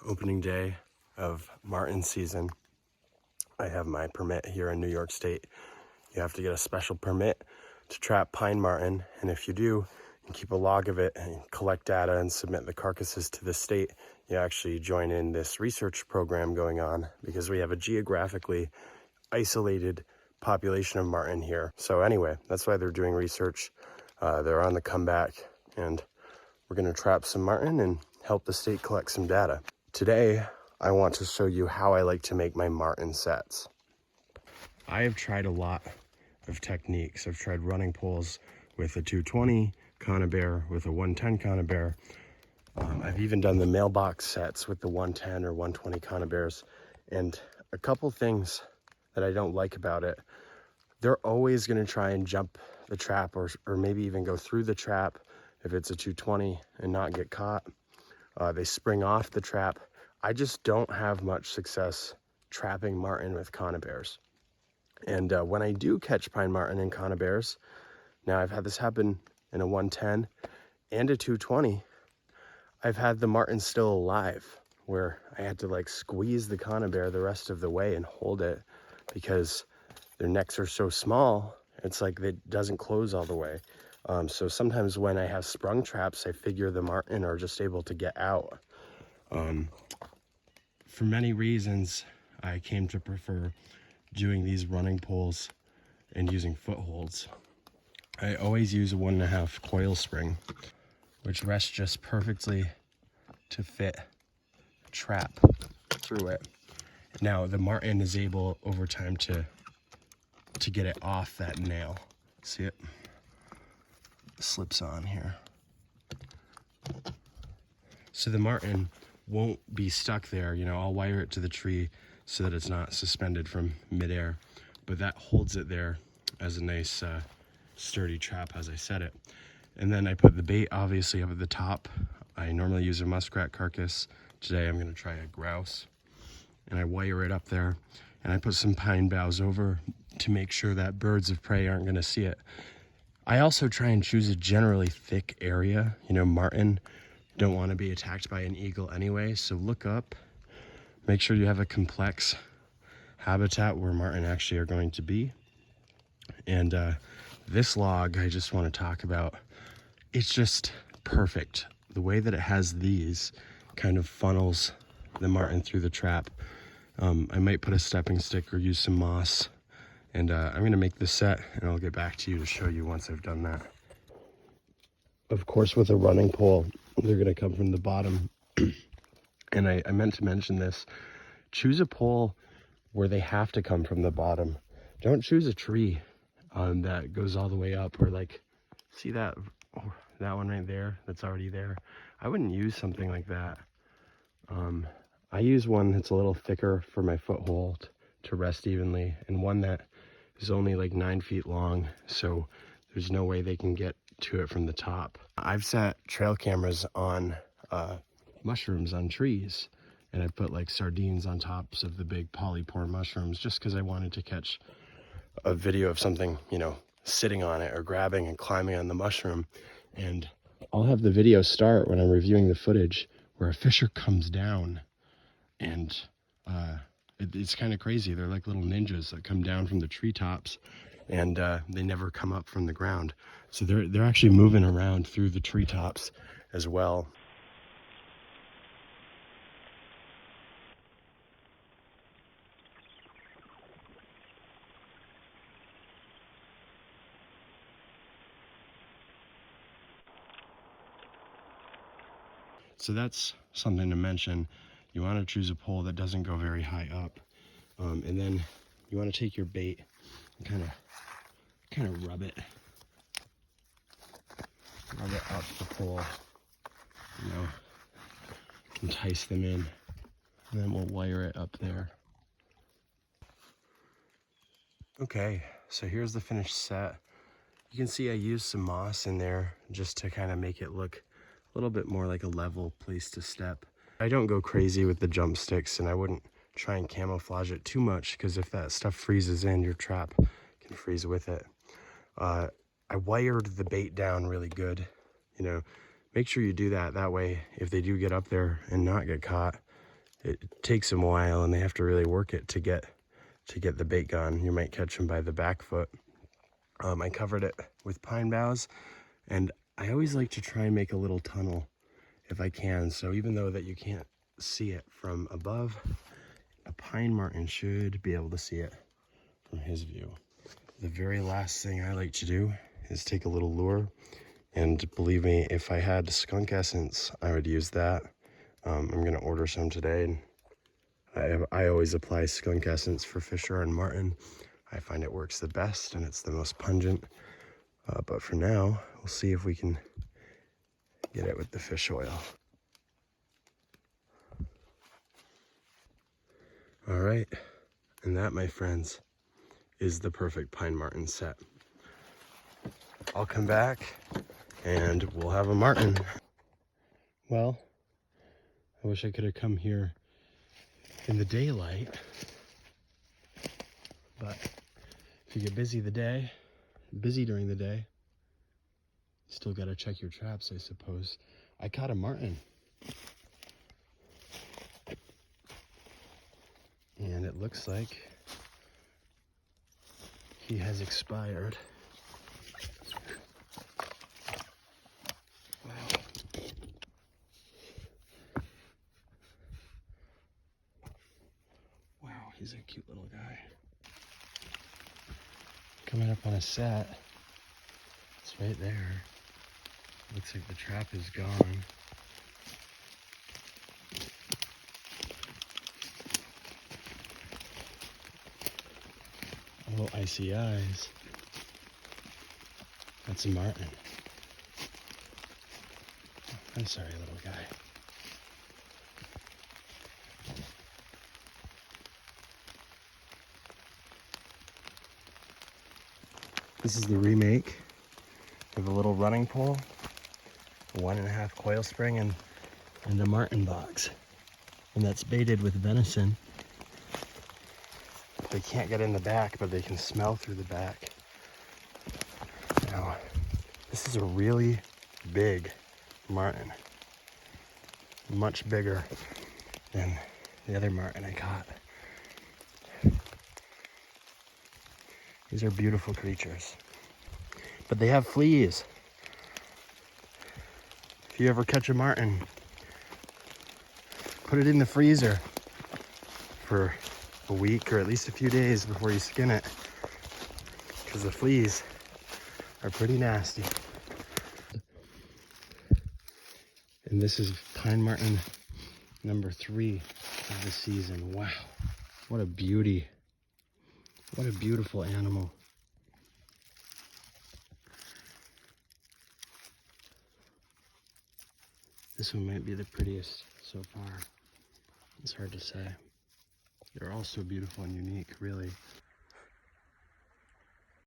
opening day of Marten season. I have my permit here in New York State. You have to get a special permit to trap pine marten, and if you do and keep a log of it and collect data and submit the carcasses to the state, you actually join in this research program going on, because we have a geographically isolated population of marten here. So anyway, that's why they're doing research. They're on the comeback, and we're going to trap some marten and help the state collect some data. Today, I want to show you how I like to make my marten sets. I have tried a lot of techniques. I've tried running poles with a 220 conibear, with a 110 conibear. I've even done the mailbox sets with the 110 or 120 conibears. And a couple things that I don't like about it: they're always going to try and jump the trap, or maybe even go through the trap if it's a 220 and not get caught. They spring off the trap. I just don't have much success trapping marten with conibears. And when I do catch pine marten and conibears, now I've had this happen in a 110 and a 220, I've had the marten still alive, where I had to like squeeze the conibear the rest of the way and hold it, because their necks are so small, it's like it doesn't close all the way. So sometimes when I have sprung traps, I figure the marten are just able to get out. For many reasons, I came to prefer doing these running poles and using footholds. I always use a 1.5 coil spring, which rests just perfectly to fit a trap through it. Now the marten is able over time to get it off that nail. See it? Slips on here. So the marten won't be stuck there. You know, I'll wire it to the tree so that it's not suspended from midair, but that holds it there as a nice sturdy trap as I set it. And then I put the bait obviously up at the top. I normally use a muskrat carcass. Today I'm going to try a grouse, and I wire it up there, and I put some pine boughs over to make sure that birds of prey aren't going to see it. I also try and choose a generally thick area. You know, marten don't want to be attacked by an eagle anyway, so look up, make sure you have a complex habitat where marten actually are going to be. And this log I just want to talk about, it's just perfect. The way that it has these kind of funnels the marten through the trap. I might put a stepping stick or use some moss. And I'm going to make this set, and I'll get back to you to show you once I've done that. Of course, with a running pole, they're going to come from the bottom. And I meant to mention this. Choose a pole where they have to come from the bottom. Don't choose a tree that goes all the way up, or like, see that, that one right there that's already there? I wouldn't use something like that. I use one that's a little thicker for my foothold to rest evenly, and one that is only like 9 feet long, so there's no way they can get to it from the top. I've set trail cameras on mushrooms on trees, and I put like sardines on tops of the big polypore mushrooms, just because I wanted to catch a video of something, you know, sitting on it or grabbing and climbing on the mushroom. And I'll have the video start when I'm reviewing the footage where a fisher comes down, and it's kind of crazy. They're like little ninjas that come down from the treetops, and they never come up from the ground. So they're actually moving around through the treetops as well. So that's something to mention. You want to choose a pole that doesn't go very high up. And then you want to take your bait and kind of rub it up the pole, you know, entice them in, and then we'll wire it up there. Okay, so here's the finished set. You can see I used some moss in there just to kind of make it look a little bit more like a level place to step. I don't go crazy with the jump sticks, and I wouldn't try and camouflage it too much, because if that stuff freezes in, your trap can freeze with it. I wired the bait down really good. You know, make sure you do that. That way, if they do get up there and not get caught, it takes them a while and they have to really work it to get the bait gone. You might catch them by the back foot. I covered it with pine boughs, and I always like to try and make a little tunnel if I can. So even though that you can't see it from above, a pine marten should be able to see it from his view. The very last thing I like to do is take a little lure, and believe me, if I had skunk essence, I would use that. I'm gonna order some today. I always apply skunk essence for fisher and marten. I find it works the best and it's the most pungent. But for now, we'll see if we can get it with the fish oil. All right, and that, my friends, is the perfect pine marten set. I'll come back and we'll have a marten. Well, I wish I could have come here in the daylight, but if you get busy during the day, still gotta check your traps, I suppose. I caught a marten, and it looks like he has expired. Wow. Wow, he's a cute little guy. Coming up on a set. It's right there. Looks like the trap is gone. Oh, icy eyes. That's a marten. I'm sorry, little guy. This is the remake of a little running pole, a 1.5 coil spring, and a marten box. And that's baited with venison. They can't get in the back, but they can smell through the back. Now, this is a really big marten. Much bigger than the other marten I caught. These are beautiful creatures, but they have fleas. If you ever catch a marten, put it in the freezer for a week or at least a few days before you skin it, because the fleas are pretty nasty. And this is pine marten number 3 of the season. Wow, what a beauty. What a beautiful animal. This one might be the prettiest so far. It's hard to say. They're all so beautiful and unique, really.